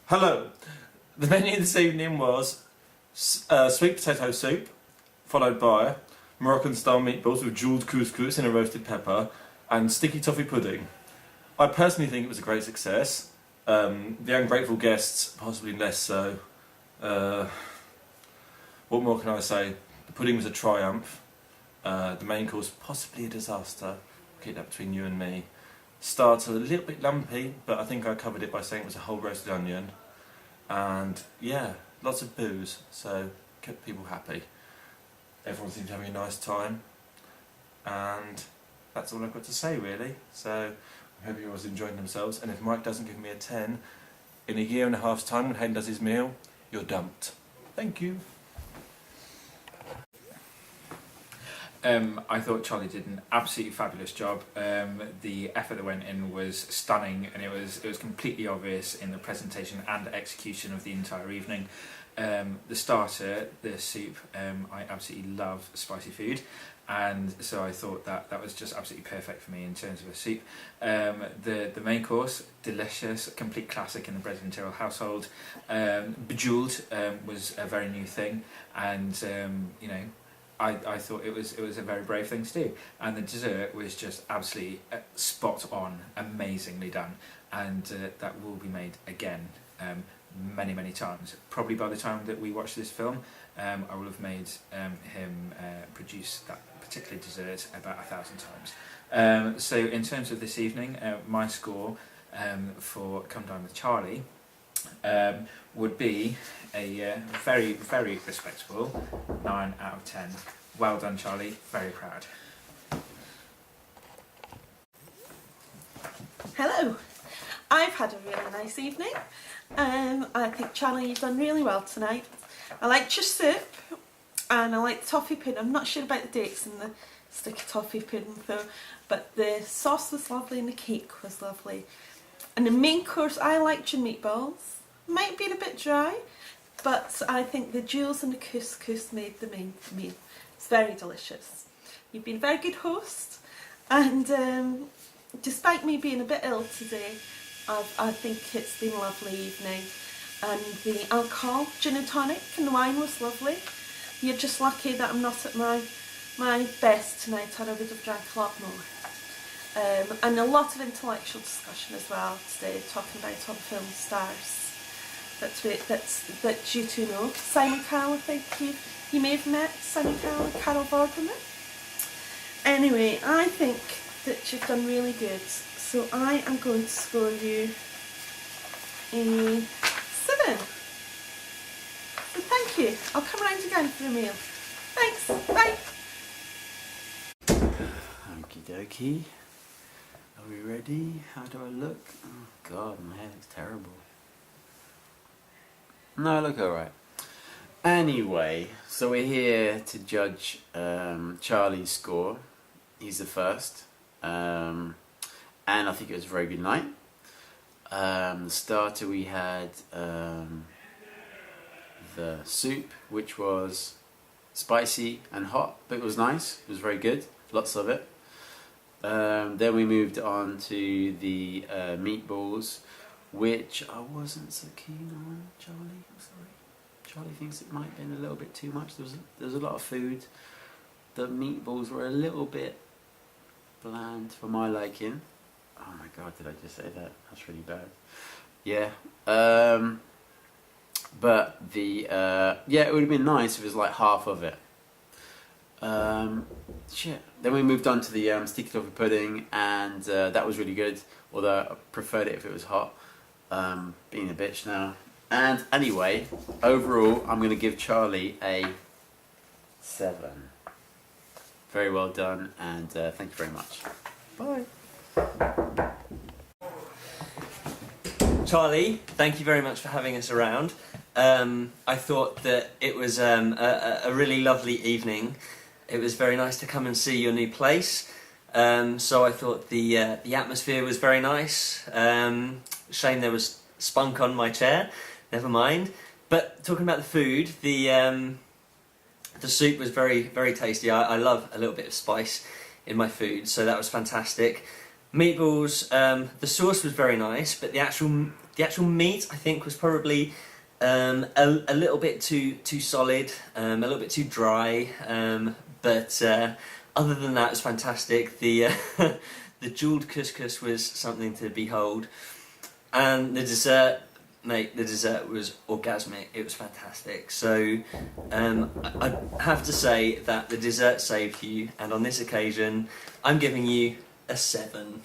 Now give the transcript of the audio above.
Hello. The menu this evening was sweet potato soup, followed by Moroccan-style meatballs with jewelled couscous and a roasted pepper, and sticky toffee pudding. I personally think it was a great success. The ungrateful guests, possibly less so. What more can I say? The pudding was a triumph. The main course, possibly a disaster. Keep that between you and me. Starter, a little bit lumpy, but I think I covered it by saying it was a whole roasted onion. And yeah, lots of booze, so kept people happy. Everyone seemed to be having a nice time. And that's all I've got to say, really. So I hope everyone's enjoying themselves. And if Mike doesn't give me a 10, in a year and a half's time when Hayden does his meal, you're dumped. Thank you. I thought Charlie did an absolutely fabulous job. The effort that went in was stunning, and it was completely obvious in the presentation and execution of the entire evening. The starter, the soup, I absolutely love spicy food, and so I thought that was just absolutely perfect for me in terms of a soup. The main course, delicious, complete classic in the bread and material household. Bejeweled was a very new thing, and you know, I thought it was a very brave thing to do, and the dessert was just absolutely spot on, amazingly done, and that will be made again many times. Probably by the time that we watch this film, I will have made him produce that particular dessert about 1,000 times. So in terms of this evening, my score for Come Dine with Charlie would be a very respectable 9 out of 10. Well done, Charlie, very proud. Hello, I've had a really nice evening. I think, Charlie, you've done really well tonight. I liked your soup and I liked the toffee pudding. I'm not sure about the dates and the sticky toffee pudding though, but the sauce was lovely and the cake was lovely. And the main course, I liked your meatballs. Might be a bit dry, but I think the jewels and the couscous made the main meal. It's very delicious. You've been a very good host, and despite me being a bit ill today, I think it's been a lovely evening. And the alcohol, gin and tonic, and the wine was lovely. You're just lucky that I'm not at my best tonight, or I would have drank a lot more. And a lot of intellectual discussion as well today, talking about all the film stars that you two know. Simon Cowell, I think you may have met Simon Cowell and Carol Vorderman. Anyway, I think that you've done really good, so I am going to score you a 7. So thank you. I'll come round again for a meal. Thanks. Bye. Okie dokie. Are we ready? How do I look? Oh god, my hair looks terrible. No, I look alright. Anyway, so we're here to judge Charlie's score. He's the first. And I think it was a very good night. The starter we had the soup, which was spicy and hot, but it was nice. It was very good. Lots of it. Then we moved on to the meatballs, which I wasn't so keen on. Charlie, I'm sorry. Charlie thinks it might have been a little bit too much. There was a lot of food. The meatballs were a little bit bland for my liking. Oh my god, did I just say that? That's really bad. Yeah. But the yeah, it would have been nice if it was like half of it. Shit. Then we moved on to the sticky toffee pudding, and that was really good. Although I preferred it if it was hot. Being a bitch now. And anyway, overall, I'm going to give Charlie a 7. Very well done, and thank you very much. Bye. Charlie, thank you very much for having us around. I thought that it was a really lovely evening. It was very nice to come and see your new place. So I thought the atmosphere was very nice. Shame there was spunk on my chair. Never mind. But talking about the food, the soup was very tasty. I love a little bit of spice in my food, so that was fantastic. Meatballs. The sauce was very nice, but the actual meat I think was probably a little bit too solid, a little bit too dry. But other than that, it was fantastic. The the jewelled couscous was something to behold, and the dessert. Mate, the dessert was orgasmic. It was fantastic. So I have to say that the dessert saved you, and on this occasion, I'm giving you a 7.